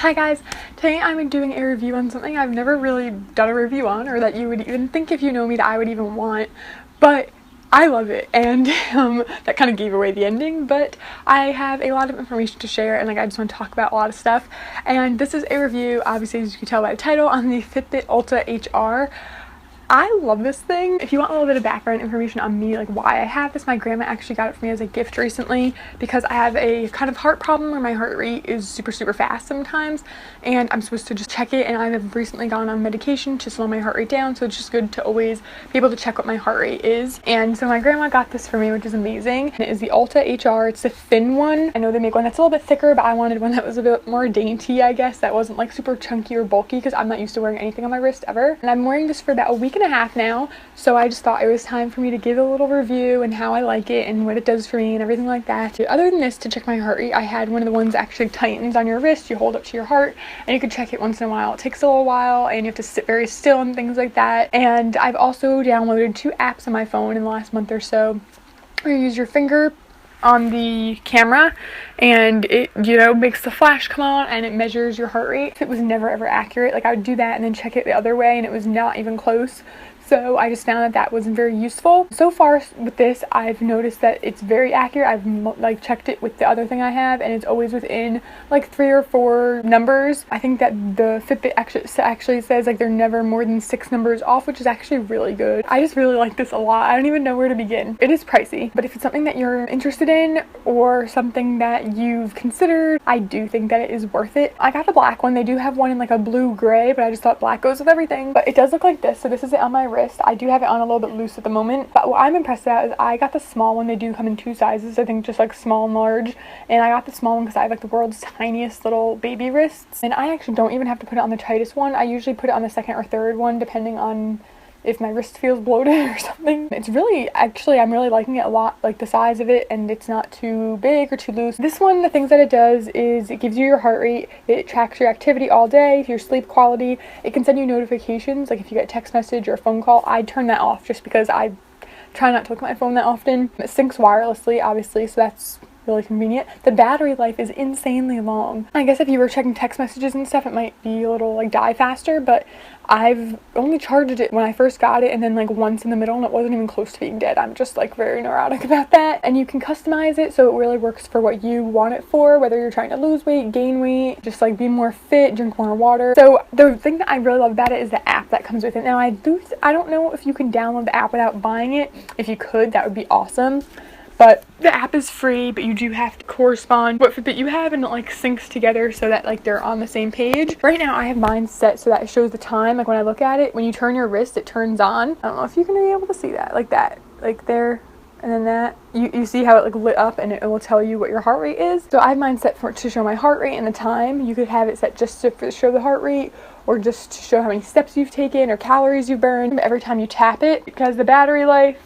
Hi guys, today I'm doing a review on something I've never really done a review on, or that you would even think, if you know me, that I would even want, but I love it, and that kind of gave away the ending, but I have a lot of information to share, and I just want to talk about a lot of stuff. And this is a review, obviously, as you can tell by the title, on the Fitbit Alta HR. I love this thing. If you want a little bit of background information on me, like why I have this, my grandma actually got it for me as a gift recently because I have a kind of heart problem where my heart rate is super fast sometimes, and I'm supposed to just check it, and I have recently gone on medication to slow my heart rate down, so it's just good to always be able to check what my heart rate is. And so my grandma got this for me, which is amazing. And it is the Alta HR. It's the thin one. I know they make one that's a little bit thicker, but I wanted one that was a bit more dainty, I guess, that wasn't like super chunky or bulky because I'm not used to wearing anything on my wrist ever. And I'm wearing this for about a week and a half now, so I just thought it was time for me to give a little review and how I like it and what it does for me and everything like that. Other than this, to check my heart rate, I had one of the ones that actually tightens on your wrist. You hold up to your heart and you can check it once in a while. It takes a little while and you have to sit very still and things like that. And I've also downloaded 2 apps on my phone in the last month or so where you use your finger on the camera and it, you know, makes the flash come on and it measures your heart rate. It was never ever accurate. Like I would do that and then check it the other way and it was not even close. So I just found that that wasn't very useful. So far with this, I've noticed that it's very accurate. I've like checked it with the other thing I have and it's always within like 3 or 4 numbers. I think that the Fitbit actually says like they're never more than 6 numbers off, which is actually really good. I just really like this a lot. I don't even know where to begin. It is pricey, but if it's something that you're interested in or something that you've considered, I do think that it is worth it. I got the black one. They do have one in like a blue-gray, but I just thought black goes with everything. But it does look like this. So this is it on my wrist. I do have it on a little bit loose at the moment, but what I'm impressed at is I got the small one. They do come in 2 sizes, I think, just like small and large, and I got the small one because I have like the world's tiniest little baby wrists, and I actually don't even have to put it on the tightest one. I usually put it on the 2nd or 3rd one depending on if my wrist feels bloated or something. It's really, actually, I'm really liking it a lot, like the size of it, and it's not too big or too loose. This one, the things that it does is it gives you your heart rate, it tracks your activity all day, your sleep quality, it can send you notifications, like if you get a text message or a phone call. I turn that off just because I try not to look at my phone that often. It syncs wirelessly, obviously, so that's really convenient. The battery life is insanely long. I guess if you were checking text messages and stuff, it might be a little like die faster, but I've only charged it when I first got it and then like once in the middle and it wasn't even close to being dead. I'm just like very neurotic about that. And you can customize it so it really works for what you want it for, whether you're trying to lose weight, gain weight, just like be more fit, drink more water. So the thing that I really love about it is the app that comes with it. Now I don't know if you can download the app without buying it. If you could, that would be awesome. But the app is free, but you do have to correspond what Fitbit you have, and it like syncs together so that like they're on the same page. Right now I have mine set so that it shows the time. Like when I look at it, when you turn your wrist, it turns on. I don't know if you're gonna be able to see that, like that, like there, and then that. You see how it like lit up and it will tell you what your heart rate is. So I have mine set to show my heart rate and the time. You could have it set just to show the heart rate, or just to show how many steps you've taken or calories you've burned every time you tap it. Because the battery life,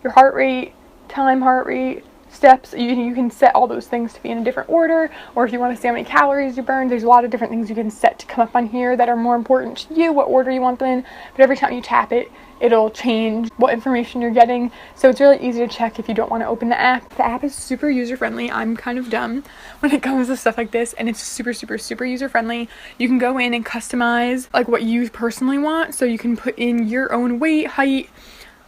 your heart rate, time, heart rate, steps, you can set all those things to be in a different order, or if you want to see how many calories you burned, there's a lot of different things you can set to come up on here that are more important to you, what order you want them in. But every time you tap it, it'll change what information you're getting, so it's really easy to check if you don't want to open the app. The app is super user-friendly. I'm kind of dumb when it comes to stuff like this, and it's super user-friendly. You can go in and customize like what you personally want, so you can put in your own weight, height,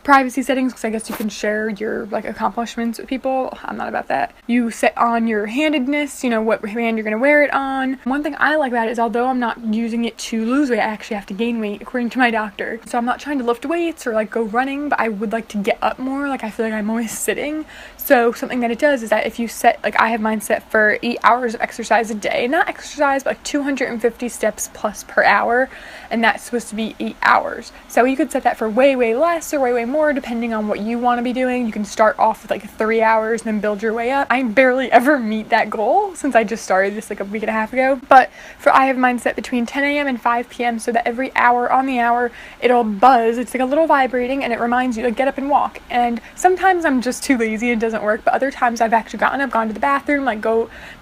privacy settings, because I guess you can share your like accomplishments with people. I'm not about that. You set on your handedness, you know, what hand you're going to wear it on. One thing I like about it is although I'm not using it to lose weight, I actually have to gain weight according to my doctor. So I'm not trying to lift weights or like go running, but I would like to get up more. Like I feel like I'm always sitting. So something that it does is that if you set, like I have mine set for 8 hours of exercise a day, not exercise, but like 250 steps plus per hour, and that's supposed to be 8 hours. So you could set that for way less or way more depending on what you want to be doing. You can start off with like 3 hours and then build your way up. I barely ever meet that goal since I just started this like a week and a half ago, but I have mine set between 10 a.m. and 5 p.m. so that every hour on the hour it'll buzz. It's like a little vibrating and it reminds you to get up and walk. And sometimes I'm just too lazy and doesn't work, but other times I've actually gone to the bathroom, like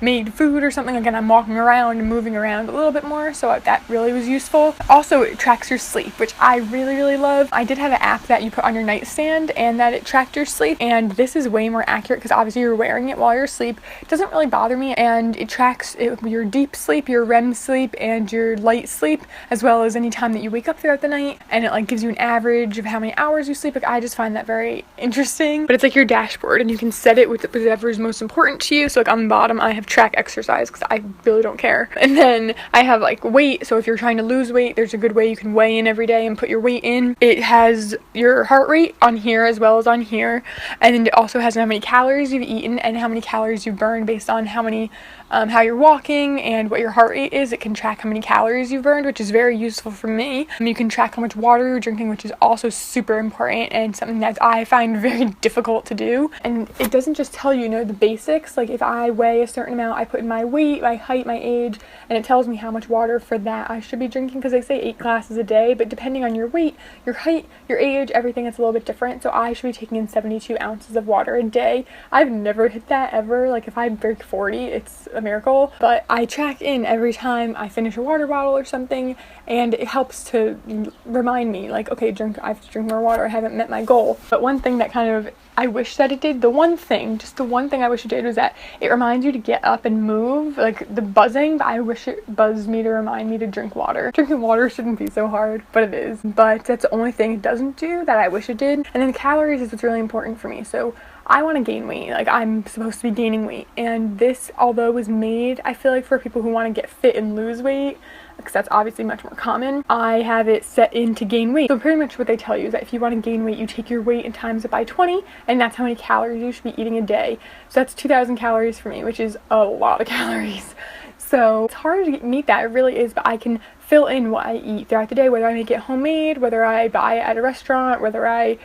made food or something, again I'm walking around and moving around a little bit more, so that really was useful. Also, it tracks your sleep, which I really love. I did have an app that you put on your nightstand and that it tracked your sleep. And this is way more accurate because obviously you're wearing it while you're asleep. It doesn't really bother me, and it tracks your deep sleep, your REM sleep, and your light sleep, as well as any time that you wake up throughout the night, and it like gives you an average of how many hours you sleep. Like, I just find that very interesting. But it's like your dashboard, and you can set it with whatever is most important to you. So like on the bottom I have track exercise because I really don't care, and then I have like weight. So if you're trying to lose weight, there's a good way you can weigh in every day and put your weight in. It has your heart rate on here as well as on here, and then it also has how many calories you've eaten and how many calories you burn based on how you're walking and what your heart rate is. It can track how many calories you've burned, which is very useful for me. You can track how much water you're drinking, which is also super important and something that I find very difficult to do. And it doesn't just tell you, the basics. Like if I weigh a certain amount, I put in my weight, my height, my age, and it tells me how much water for that I should be drinking, because they say 8 glasses a day, but depending on your weight, your height, your age, everything, it's a little bit different. So I should be taking in 72 ounces of water a day. I've never hit that ever. Like if I break 40, it's a miracle, but I track in every time I finish a water bottle or something, and it helps to remind me like, okay, I have to drink more water, I haven't met my goal. But one thing that kind of I wish that it did, the one thing I wish it did was that it reminds you to get up and move, like the buzzing, but I wish it buzzed me to remind me to drink water. Drinking water shouldn't be so hard, but it is. But that's the only thing it doesn't do that I wish it did. And then the calories is what's really important for me. So I want to gain weight, like I'm supposed to be gaining weight, and this, although was made, I feel like for people who want to get fit and lose weight, because that's obviously much more common, I have it set in to gain weight. So pretty much what they tell you is that if you want to gain weight, you take your weight and times it by 20, and that's how many calories you should be eating a day. So that's 2,000 calories for me, which is a lot of calories. So it's hard to meet that, it really is, but I can fill in what I eat throughout the day, whether I make it homemade, whether I buy it at a restaurant, whether I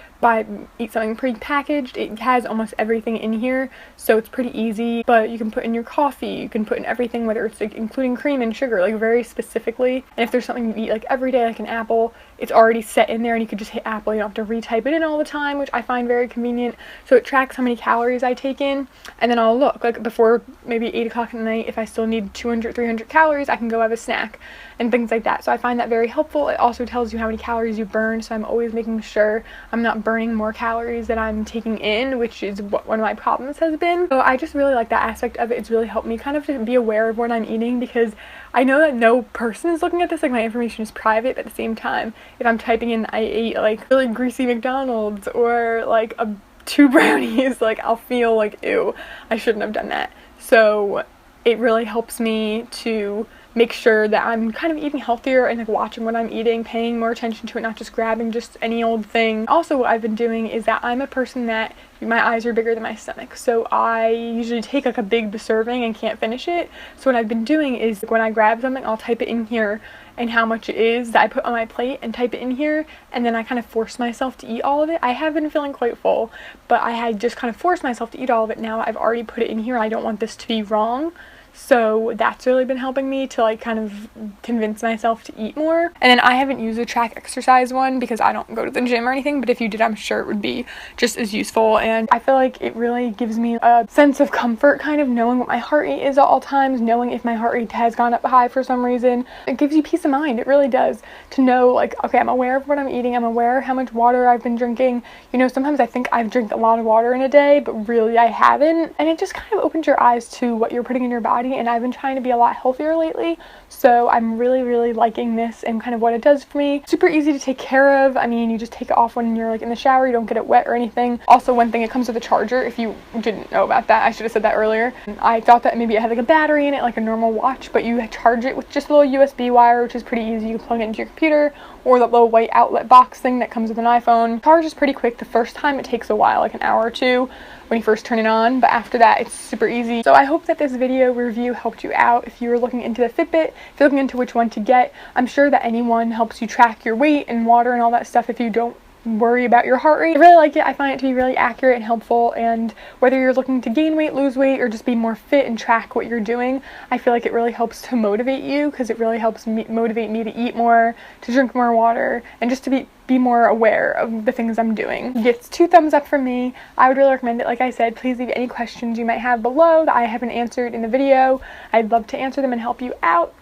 eat something pre-packaged. It has almost everything in here, so it's pretty easy. But you can put in your coffee, you can put in everything, whether it's like including cream and sugar, like very specifically. And if there's something you eat like every day, like an apple, it's already set in there and you could just hit apple. You don't have to retype it in all the time, which I find very convenient. So it tracks how many calories I take in, and then I'll look like before maybe 8 o'clock at night, if I still need 200, 300 calories, I can go have a snack and things like that. So I find that very helpful. It also tells you how many calories you burn, so I'm always making sure I'm not burning more calories than I'm taking in, which is what one of my problems has been. So I just really like that aspect of it. It's really helped me kind of to be aware of what I'm eating, because I know that no person is looking at this, like my information is private, but at the same time, if I'm typing in I ate like really greasy McDonald's or like 2 brownies, like I'll feel like, ew, I shouldn't have done that. So it really helps me to make sure that I'm kind of eating healthier and like watching what I'm eating, paying more attention to it, not just grabbing just any old thing. Also, what I've been doing is that I'm a person that my eyes are bigger than my stomach, so I usually take like a big serving and can't finish it. So what I've been doing is when I grab something, I'll type it in here and how much it is that I put on my plate and type it in here, and then I kind of force myself to eat all of it. I have been feeling quite full, but I had just kind of forced myself to eat all of it. Now I've already put it in here. I don't want this to be wrong. So that's really been helping me to like kind of convince myself to eat more. And then I haven't used the track exercise one because I don't go to the gym or anything, but if you did, I'm sure it would be just as useful. And I feel like it really gives me a sense of comfort, kind of knowing what my heart rate is at all times, knowing if my heart rate has gone up high for some reason. It gives you peace of mind. It really does, to know like, okay, I'm aware of what I'm eating, I'm aware of how much water I've been drinking. Sometimes I think I've drank a lot of water in a day, but really I haven't. And it just kind of opens your eyes to what you're putting in your body. And I've been trying to be a lot healthier lately, so I'm really liking this and kind of what it does for me. Super easy to take care of. I mean, you just take it off when you're like in the shower, you don't get it wet or anything. Also, one thing, it comes with a charger. If you didn't know about that, I should have said that earlier. I thought that maybe it had like a battery in it like a normal watch, but you charge it with just a little USB wire, which is pretty easy. You can plug it into your computer or the little white outlet box thing that comes with an iPhone. Charges pretty quick. The first time it takes a while, like an hour or two when you first turn it on, but after that it's super easy. So I hope that this video review helped you out if you were looking into the Fitbit, if you're looking into which one to get. I'm sure that anyone helps you track your weight and water and all that stuff if you don't worry about your heart rate. I really like it. I find it to be really accurate and helpful, and whether you're looking to gain weight, lose weight, or just be more fit and track what you're doing, I feel like it really helps to motivate you, because it really helps me motivate me to eat more, to drink more water, and just to be more aware of the things I'm doing. It gets 2 thumbs up from me. I would really recommend it. Like I said, please leave any questions you might have below that I haven't answered in the video. I'd love to answer them and help you out.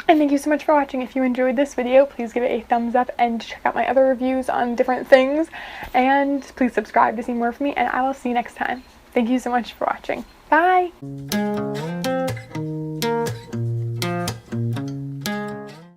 And thank you so much for watching. If you enjoyed this video, please give it a thumbs up and check out my other reviews on different things. And please subscribe to see more from me, and I will see you next time. Thank you so much for watching. Bye!